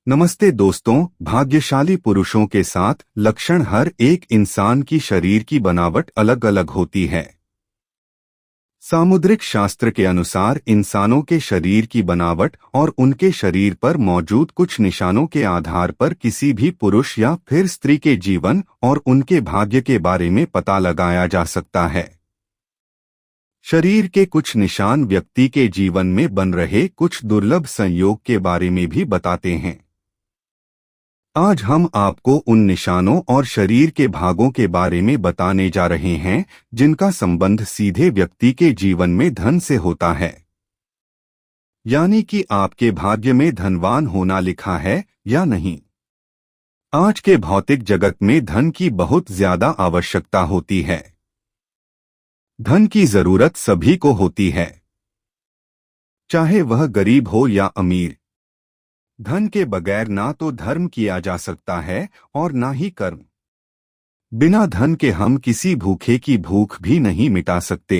नमस्ते दोस्तों, भाग्यशाली पुरुषों के सात लक्षण। हर एक इंसान की शरीर की बनावट अलग अलग होती है। सामुद्रिक शास्त्र के अनुसार इंसानों के शरीर की बनावट और उनके शरीर पर मौजूद कुछ निशानों के आधार पर किसी भी पुरुष या फिर स्त्री के जीवन और उनके भाग्य के बारे में पता लगाया जा सकता है। शरीर के कुछ निशान व्यक्ति के जीवन में बन रहे कुछ दुर्लभ संयोग के बारे में भी बताते हैं। आज हम आपको उन निशानों और शरीर के भागों के बारे में बताने जा रहे हैं जिनका संबंध सीधे व्यक्ति के जीवन में धन से होता है, यानी कि आपके भाग्य में धनवान होना लिखा है या नहीं। आज के भौतिक जगत में धन की बहुत ज्यादा आवश्यकता होती है। धन की जरूरत सभी को होती है, चाहे वह गरीब हो या अमीर। धन के बगैर ना तो धर्म किया जा सकता है और ना ही कर्म। बिना धन के हम किसी भूखे की भूख भी नहीं मिटा सकते।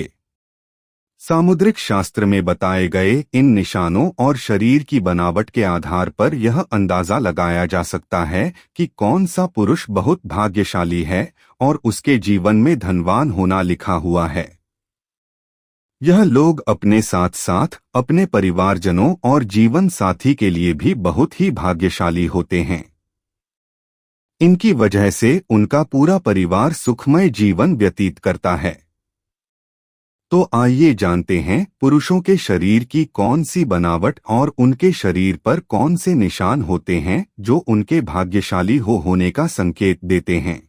सामुद्रिक शास्त्र में बताए गए इन निशानों और शरीर की बनावट के आधार पर यह अंदाजा लगाया जा सकता है कि कौन सा पुरुष बहुत भाग्यशाली है और उसके जीवन में धनवान होना लिखा हुआ है। यह लोग अपने साथ साथ अपने परिवारजनों और जीवन साथी के लिए भी बहुत ही भाग्यशाली होते हैं। इनकी वजह से उनका पूरा परिवार सुखमय जीवन व्यतीत करता है। तो आइए जानते हैं पुरुषों के शरीर की कौन सी बनावट और उनके शरीर पर कौन से निशान होते हैं जो उनके भाग्यशाली होने का संकेत देते हैं।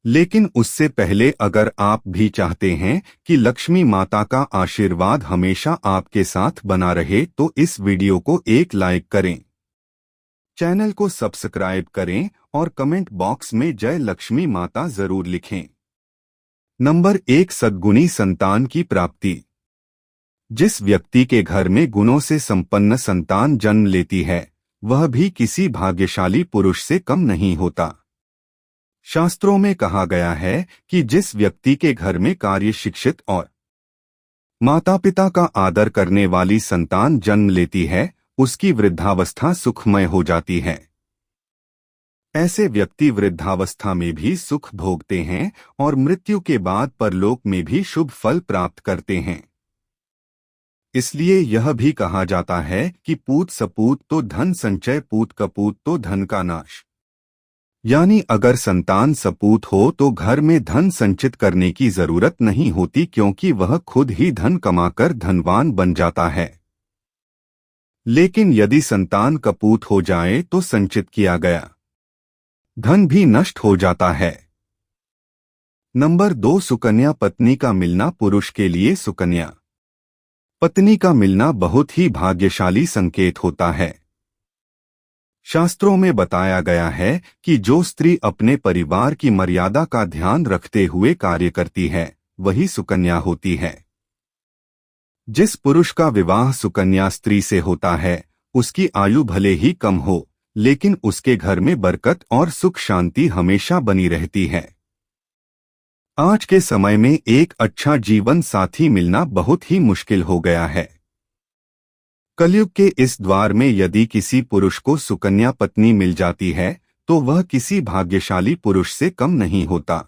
लेकिन उससे पहले अगर आप भी चाहते हैं कि लक्ष्मी माता का आशीर्वाद हमेशा आपके साथ बना रहे तो इस वीडियो को एक लाइक करें, चैनल को सब्सक्राइब करें और कमेंट बॉक्स में जय लक्ष्मी माता जरूर लिखें। नंबर 1, सद्गुणी संतान की प्राप्ति। जिस व्यक्ति के घर में गुणों से संपन्न संतान जन्म लेती है वह भी किसी भाग्यशाली पुरुष से कम नहीं होता। शास्त्रों में कहा गया है कि जिस व्यक्ति के घर में कार्य शिक्षित और माता पिता का आदर करने वाली संतान जन्म लेती है उसकी वृद्धावस्था सुखमय हो जाती है। ऐसे व्यक्ति वृद्धावस्था में भी सुख भोगते हैं और मृत्यु के बाद परलोक में भी शुभ फल प्राप्त करते हैं। इसलिए यह भी कहा जाता है कि पूत सपूत तो धन संचय, पूत कपूत तो धन का नाश। यानी अगर संतान सपूत हो तो घर में धन संचित करने की जरूरत नहीं होती, क्योंकि वह खुद ही धन कमाकर धनवान बन जाता है। लेकिन यदि संतान कपूत हो जाए तो संचित किया गया धन भी नष्ट हो जाता है। नंबर 2, सुकन्या पत्नी का मिलना। पुरुष के लिए सुकन्या पत्नी का मिलना बहुत ही भाग्यशाली संकेत होता है। शास्त्रों में बताया गया है कि जो स्त्री अपने परिवार की मर्यादा का ध्यान रखते हुए कार्य करती है वही सुकन्या होती है। जिस पुरुष का विवाह सुकन्या स्त्री से होता है उसकी आयु भले ही कम हो लेकिन उसके घर में बरकत और सुख शांति हमेशा बनी रहती है। आज के समय में एक अच्छा जीवन साथी मिलना बहुत ही मुश्किल हो गया है। कलयुग के इस द्वार में यदि किसी पुरुष को सुकन्या पत्नी मिल जाती है तो वह किसी भाग्यशाली पुरुष से कम नहीं होता।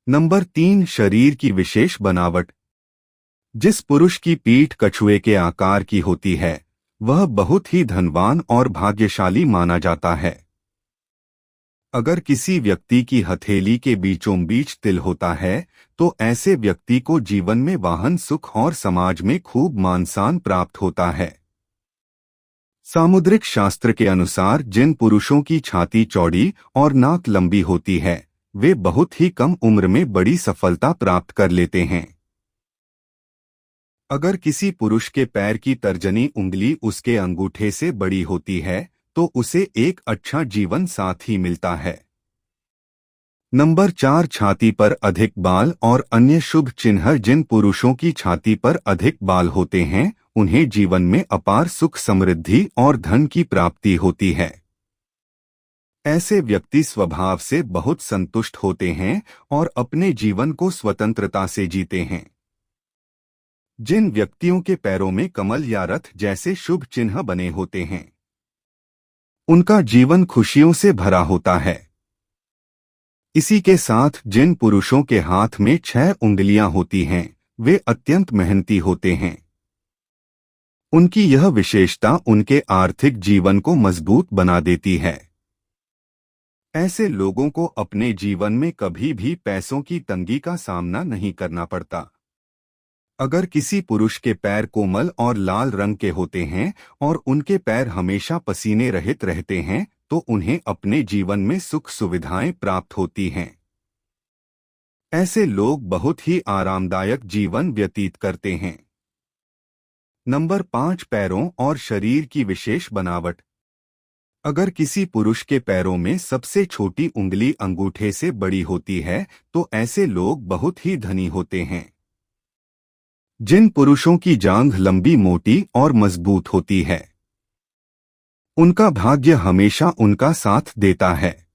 नंबर 3, शरीर की विशेष बनावट। जिस पुरुष की पीठ कछुए के आकार की होती है वह बहुत ही धनवान और भाग्यशाली माना जाता है। अगर किसी व्यक्ति की हथेली के बीचों बीच तिल होता है तो ऐसे व्यक्ति को जीवन में वाहन सुख और समाज में खूब मान सम्मान प्राप्त होता है। सामुद्रिक शास्त्र के अनुसार जिन पुरुषों की छाती चौड़ी और नाक लंबी होती है वे बहुत ही कम उम्र में बड़ी सफलता प्राप्त कर लेते हैं। अगर किसी पुरुष के पैर की तर्जनी उंगली उसके अंगूठे से बड़ी होती है तो उसे एक अच्छा जीवन साथी मिलता है। नंबर 4, छाती पर अधिक बाल और अन्य शुभ चिन्ह। जिन पुरुषों की छाती पर अधिक बाल होते हैं उन्हें जीवन में अपार सुख, समृद्धि और धन की प्राप्ति होती है। ऐसे व्यक्ति स्वभाव से बहुत संतुष्ट होते हैं और अपने जीवन को स्वतंत्रता से जीते हैं। जिन व्यक्तियों के पैरों में कमल या रथ जैसे शुभ चिन्ह बने होते हैं उनका जीवन खुशियों से भरा होता है। इसी के साथ जिन पुरुषों के हाथ में 6 उंगलियां होती हैं, वे अत्यंत मेहनती होते हैं। उनकी यह विशेषता उनके आर्थिक जीवन को मजबूत बना देती है। ऐसे लोगों को अपने जीवन में कभी भी पैसों की तंगी का सामना नहीं करना पड़ता। अगर किसी पुरुष के पैर कोमल और लाल रंग के होते हैं और उनके पैर हमेशा पसीने रहित रहते हैं, तो उन्हें अपने जीवन में सुख सुविधाएं प्राप्त होती हैं। ऐसे लोग बहुत ही आरामदायक जीवन व्यतीत करते हैं। नंबर 5, पैरों और शरीर की विशेष बनावट। अगर किसी पुरुष के पैरों में सबसे छोटी उंगली अंगूठे से बड़ी होती है, तो ऐसे लोग बहुत ही धनी होते हैं। जिन पुरुषों की जांघ लंबी, मोटी और मजबूत होती है, उनका भाग्य हमेशा उनका साथ देता है।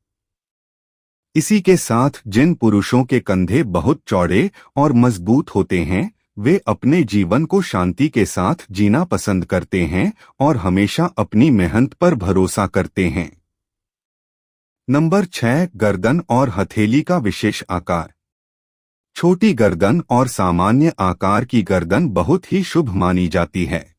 इसी के साथ जिन पुरुषों के कंधे बहुत चौड़े और मजबूत होते हैं, वे अपने जीवन को शांति के साथ जीना पसंद करते हैं और हमेशा अपनी मेहनत पर भरोसा करते हैं। नंबर 6, गर्दन और हथेली का विशेष आकार। छोटी गर्दन और सामान्य आकार की गर्दन बहुत ही शुभ मानी जाती है।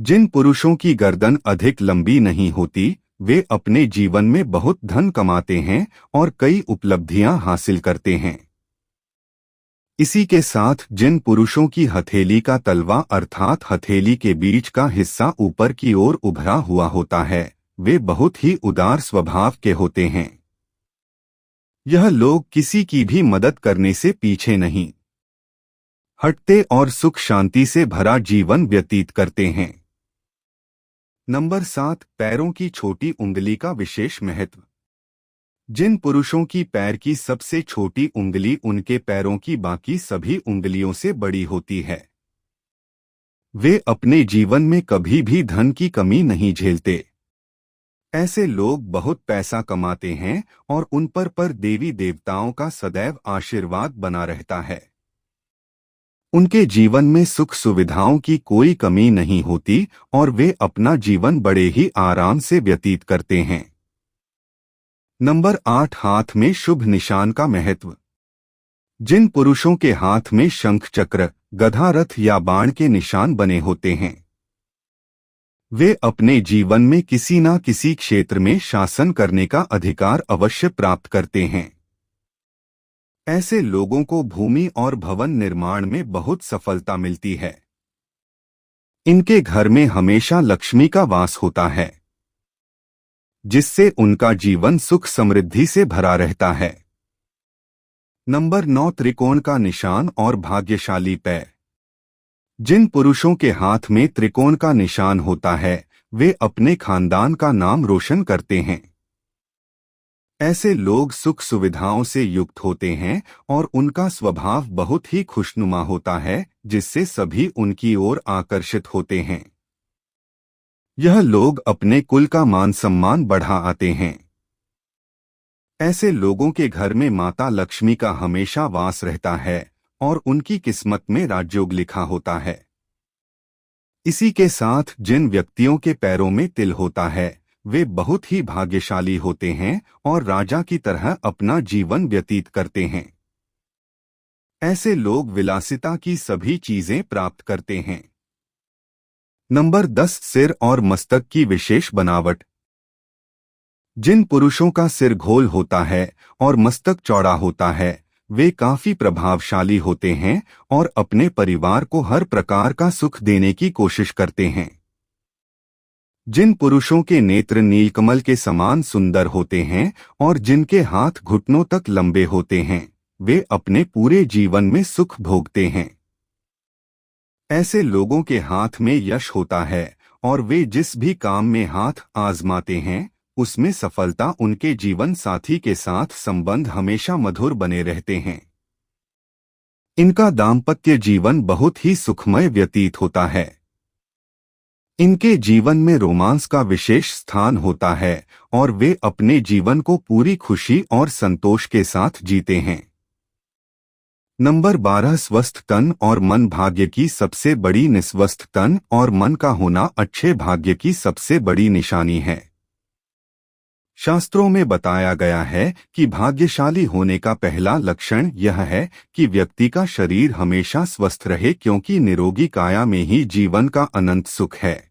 जिन पुरुषों की गर्दन अधिक लंबी नहीं होती, वे अपने जीवन में बहुत धन कमाते हैं और कई उपलब्धियां हासिल करते हैं। इसी के साथ जिन पुरुषों की हथेली का तलवा अर्थात हथेली के बीच का हिस्सा ऊपर की ओर उभरा हुआ होता है, वे बहुत ही उदार स्वभाव के होते हैं। यह लोग किसी की भी मदद करने से पीछे नहीं हटते और सुख शांति से भरा जीवन व्यतीत करते हैं। नंबर 7, पैरों की छोटी उंगली का विशेष महत्व। जिन पुरुषों की पैर की सबसे छोटी उंगली उनके पैरों की बाकी सभी उंगलियों से बड़ी होती है, वे अपने जीवन में कभी भी धन की कमी नहीं झेलते। ऐसे लोग बहुत पैसा कमाते हैं और उन पर देवी देवताओं का सदैव आशीर्वाद बना रहता है। उनके जीवन में सुख सुविधाओं की कोई कमी नहीं होती और वे अपना जीवन बड़े ही आराम से व्यतीत करते हैं। नंबर 8, हाथ में शुभ निशान का महत्व। जिन पुरुषों के हाथ में शंख, चक्र, गधा, रथ या बाण के निशान बने होते हैं, वे अपने जीवन में किसी न किसी क्षेत्र में शासन करने का अधिकार अवश्य प्राप्त करते हैं। ऐसे लोगों को भूमि और भवन निर्माण में बहुत सफलता मिलती है। इनके घर में हमेशा लक्ष्मी का वास होता है, जिससे उनका जीवन सुख समृद्धि से भरा रहता है। नंबर 9, त्रिकोण का निशान और भाग्यशाली पैर। जिन पुरुषों के हाथ में त्रिकोण का निशान होता है, वे अपने खानदान का नाम रोशन करते हैं। ऐसे लोग सुख सुविधाओं से युक्त होते हैं और उनका स्वभाव बहुत ही खुशनुमा होता है, जिससे सभी उनकी ओर आकर्षित होते हैं। यह लोग अपने कुल का मान सम्मान बढ़ा आते हैं। ऐसे लोगों के घर में माता लक्ष्मी का हमेशा वास रहता है और उनकी किस्मत में राजयोग लिखा होता है। इसी के साथ जिन व्यक्तियों के पैरों में तिल होता है, वे बहुत ही भाग्यशाली होते हैं और राजा की तरह अपना जीवन व्यतीत करते हैं। ऐसे लोग विलासिता की सभी चीजें प्राप्त करते हैं। नंबर 10, सिर और मस्तक की विशेष बनावट। जिन पुरुषों का सिर गोल होता है और मस्तक चौड़ा होता है, वे काफी प्रभावशाली होते हैं और अपने परिवार को हर प्रकार का सुख देने की कोशिश करते हैं। जिन पुरुषों के नेत्र नीलकमल के समान सुंदर होते हैं और जिनके हाथ घुटनों तक लंबे होते हैं, वे अपने पूरे जीवन में सुख भोगते हैं। ऐसे लोगों के हाथ में यश होता है और वे जिस भी काम में हाथ आजमाते हैं, उसमें सफलता उनके जीवन साथी के साथ संबंध हमेशा मधुर बने रहते हैं। इनका दाम्पत्य जीवन बहुत ही सुखमय व्यतीत होता है। इनके जीवन में रोमांस का विशेष स्थान होता है और वे अपने जीवन को पूरी खुशी और संतोष के साथ जीते हैं। नंबर 12 स्वस्थ तन और मन भाग्य की सबसे बड़ी निस्वस्थ तन और मन का होना अच्छे भाग्य की सबसे बड़ी निशानी है। शास्त्रों में बताया गया है कि भाग्यशाली होने का पहला लक्षण यह है कि व्यक्ति का शरीर हमेशा स्वस्थ रहे, क्योंकि निरोगी काया में ही जीवन का अनंत सुख है।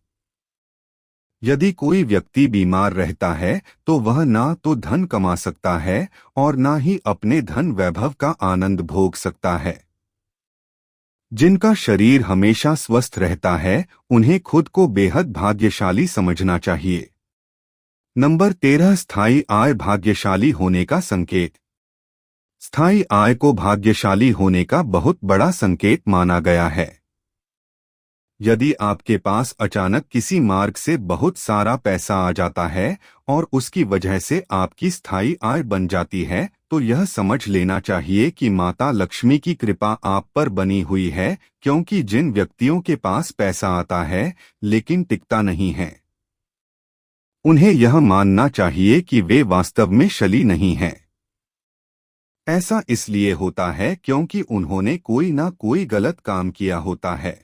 यदि कोई व्यक्ति बीमार रहता है तो वह ना तो धन कमा सकता है और ना ही अपने धन वैभव का आनंद भोग सकता है। जिनका शरीर हमेशा स्वस्थ रहता है उन्हें खुद को बेहद भाग्यशाली समझना चाहिए। नंबर 13 स्थायी आय भाग्यशाली होने का संकेत। स्थायी आय को भाग्यशाली होने का बहुत बड़ा संकेत माना गया है। यदि आपके पास अचानक किसी मार्ग से बहुत सारा पैसा आ जाता है और उसकी वजह से आपकी स्थायी आय बन जाती है, तो यह समझ लेना चाहिए कि माता लक्ष्मी की कृपा आप पर बनी हुई है, क्योंकि जिन व्यक्तियों के पास पैसा आता है लेकिन टिकता नहीं है, उन्हें यह मानना चाहिए कि वे वास्तव में शली नहीं हैं। ऐसा इसलिए होता है क्योंकि उन्होंने कोई ना कोई गलत काम किया होता है,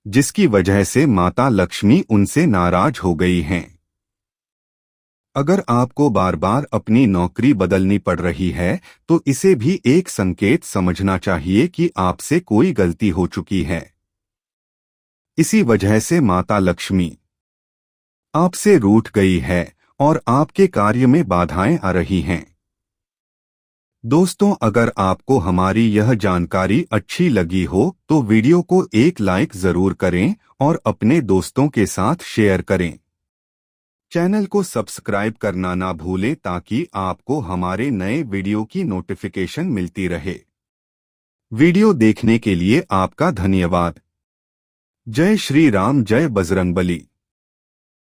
जिसकी वजह से माता लक्ष्मी उनसे नाराज हो गई हैं। अगर आपको बार बार अपनी नौकरी बदलनी पड़ रही है तो इसे भी एक संकेत समझना चाहिए कि आपसे कोई गलती हो चुकी है। इसी वजह से माता लक्ष्मी आपसे रूठ गई है और आपके कार्य में बाधाएं आ रही हैं। दोस्तों, अगर आपको हमारी यह जानकारी अच्छी लगी हो तो वीडियो को एक लाइक जरूर करें और अपने दोस्तों के साथ शेयर करें। चैनल को सब्सक्राइब करना ना भूलें ताकि आपको हमारे नए वीडियो की नोटिफिकेशन मिलती रहे। वीडियो देखने के लिए आपका धन्यवाद। जय श्री राम, जय बजरंगबली।